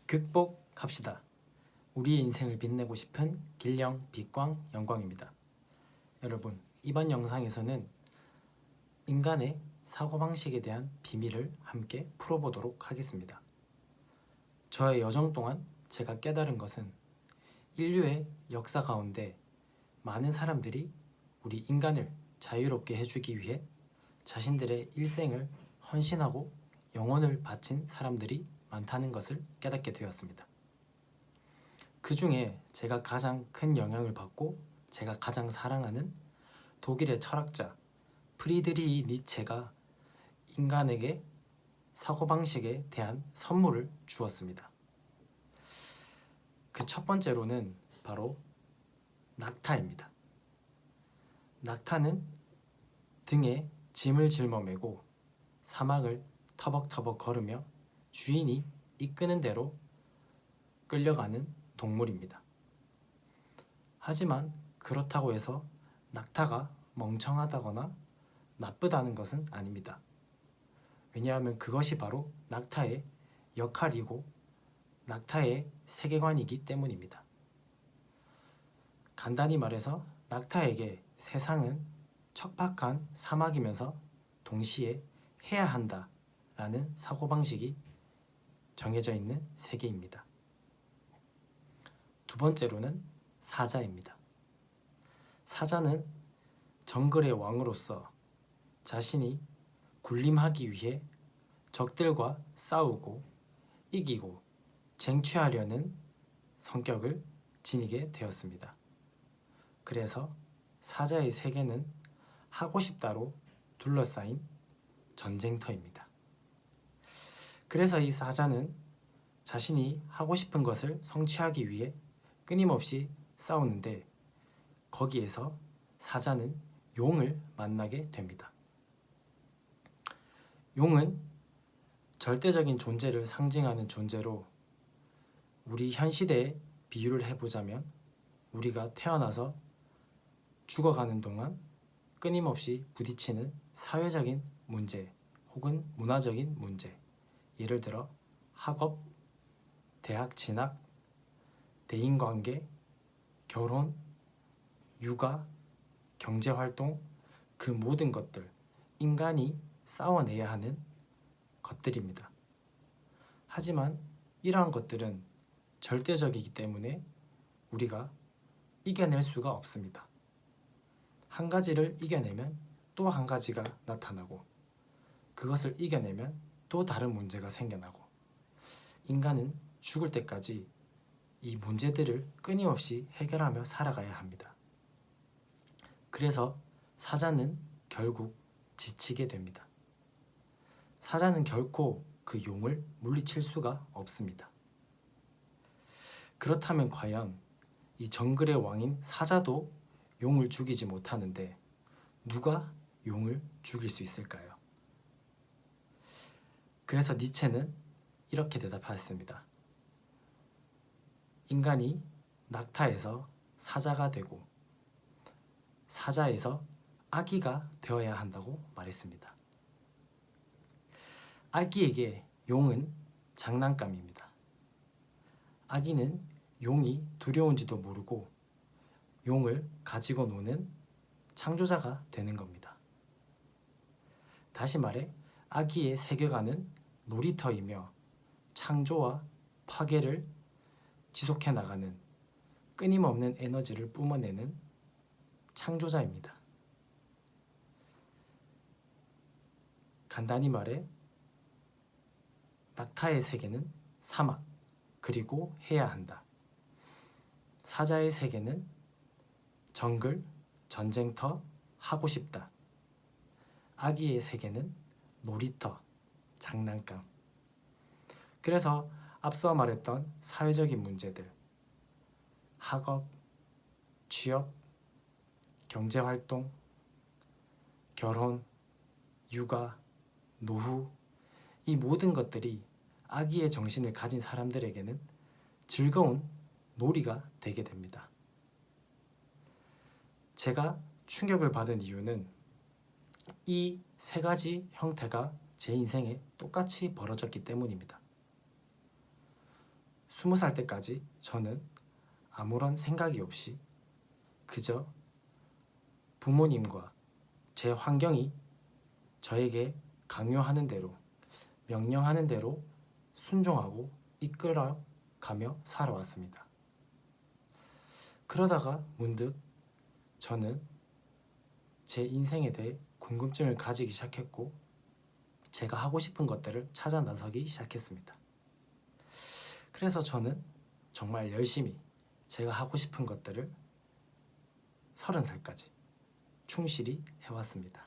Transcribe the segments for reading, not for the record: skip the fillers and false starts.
극복합시다. 우리의 인생을 빛내고 싶은 길령, 빛광, 영광입니다. 여러분, 이번 영상에서는 인간의 사고방식에 대한 비밀을 함께 풀어보도록 하겠습니다. 저의 여정 동안 제가 깨달은 것은 인류의 역사 가운데 많은 사람들이 우리 인간을 자유롭게 해주기 위해 자신들의 일생을 헌신하고 영혼을 바친 사람들이 많다는 것을 깨닫게 되었습니다. 그 중에 제가 가장 큰 영향을 받고 제가 가장 사랑하는 독일의 철학자 프리드리히 니체가 인간에게 사고방식에 대한 선물을 주었습니다. 그 첫 번째로는 바로 낙타입니다. 낙타는 등에 짐을 짊어매고 사막을 터벅터벅 걸으며 주인이 이끄는 대로 끌려가는 동물입니다. 하지만 그렇다고 해서 낙타가 멍청하다거나 나쁘다는 것은 아닙니다. 왜냐하면 그것이 바로 낙타의 역할이고 낙타의 세계관이기 때문입니다. 간단히 말해서 낙타에게 세상은 척박한 사막이면서 동시에 해야 한다라는 사고방식이 정해져 있는 세계입니다. 두 번째로는 사자입니다. 사자는 정글의 왕으로서 자신이 군림하기 위해 적들과 싸우고 이기고 쟁취하려는 성격을 지니게 되었습니다. 그래서 사자의 세계는 하고 싶다로 둘러싸인 전쟁터입니다. 그래서 이 사자는 자신이 하고 싶은 것을 성취하기 위해 끊임없이 싸우는데 거기에서 사자는 용을 만나게 됩니다. 용은 절대적인 존재를 상징하는 존재로 우리 현 시대에 비유를 해보자면 우리가 태어나서 죽어가는 동안 끊임없이 부딪히는 사회적인 문제 혹은 문화적인 문제, 예를 들어 학업, 대학 진학, 대인관계, 결혼, 육아, 경제활동, 그 모든 것들, 인간이 싸워내야 하는 것들입니다. 하지만 이러한 것들은 절대적이기 때문에 우리가 이겨낼 수가 없습니다. 한 가지를 이겨내면 또 한 가지가 나타나고 그것을 이겨내면 또 다른 문제가 생겨나고 인간은 죽을 때까지 이 문제들을 끊임없이 해결하며 살아가야 합니다. 그래서 사자는 결국 지치게 됩니다. 사자는 결코 그 용을 물리칠 수가 없습니다. 그렇다면 과연 이 정글의 왕인 사자도 용을 죽이지 못하는데 누가 용을 죽일 수 있을까요? 그래서 니체는 이렇게 대답하였습니다. 인간이 낙타에서 사자가 되고 사자에서 아기가 되어야 한다고 말했습니다. 아기에게 용은 장난감입니다. 아기는 용이 두려운지도 모르고 용을 가지고 노는 창조자가 되는 겁니다. 다시 말해 아기의 세계관은 놀이터이며 창조와 파괴를 지속해 나가는 끊임없는 에너지를 뿜어내는 창조자입니다. 간단히 말해 낙타의 세계는 사막 그리고 해야 한다. 사자의 세계는 정글, 전쟁터, 하고 싶다. 아기의 세계는 놀이터, 장난감. 그래서 앞서 말했던 사회적인 문제들, 학업, 취업, 경제활동, 결혼, 육아, 노후, 이 모든 것들이 아기의 정신을 가진 사람들에게는 즐거운 놀이가 되게 됩니다. 제가 충격을 받은 이유는 이 세 가지 형태가 제 인생에 똑같이 벌어졌기 때문입니다. 20살 때까지 저는 아무런 생각이 없이 그저 부모님과 제 환경이 저에게 강요하는 대로, 명령하는 대로 순종하고 이끌어가며 살아왔습니다. 그러다가 문득 저는 제 인생에 대해 궁금증을 가지기 시작했고 제가 하고 싶은 것들을 찾아 나서기 시작했습니다. 그래서 저는 정말 열심히 제가 하고 싶은 것들을 30살까지 충실히 해왔습니다.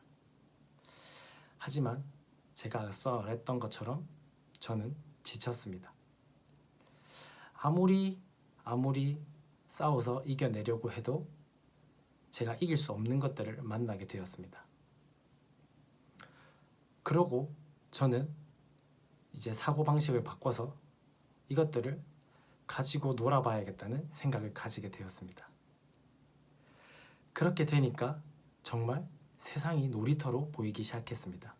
하지만 제가 앞서 말했던 것처럼 저는 지쳤습니다. 아무리 싸워서 이겨내려고 해도 제가 이길 수 없는 것들을 만나게 되었습니다. 그러고 저는 이제 사고방식을 바꿔서 이것들을 가지고 놀아봐야겠다는 생각을 가지게 되었습니다. 그렇게 되니까 정말 세상이 놀이터로 보이기 시작했습니다.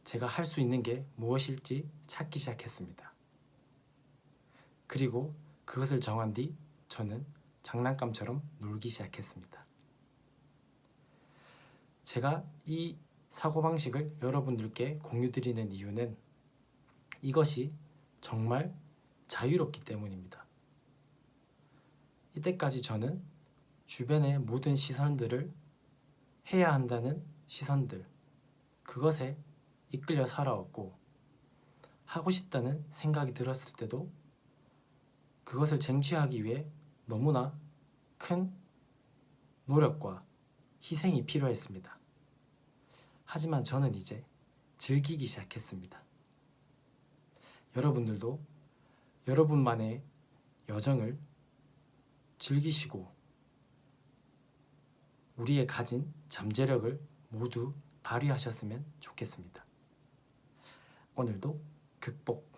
제가 할 수 있는 게 무엇일지 찾기 시작했습니다. 그리고 그것을 정한 뒤 저는 장난감처럼 놀기 시작했습니다. 제가 이 사고방식을 여러분들께 공유드리는 이유는 이것이 정말 자유롭기 때문입니다. 이때까지 저는 주변의 모든 시선들을 해야 한다는 시선들, 그것에 이끌려 살아왔고 하고 싶다는 생각이 들었을 때도 그것을 쟁취하기 위해 너무나 큰 노력과 희생이 필요했습니다. 하지만 저는 이제 즐기기 시작했습니다. 여러분들도 여러분만의 여정을 즐기시고 우리의 가진 잠재력을 모두 발휘하셨으면 좋겠습니다. 오늘도 극복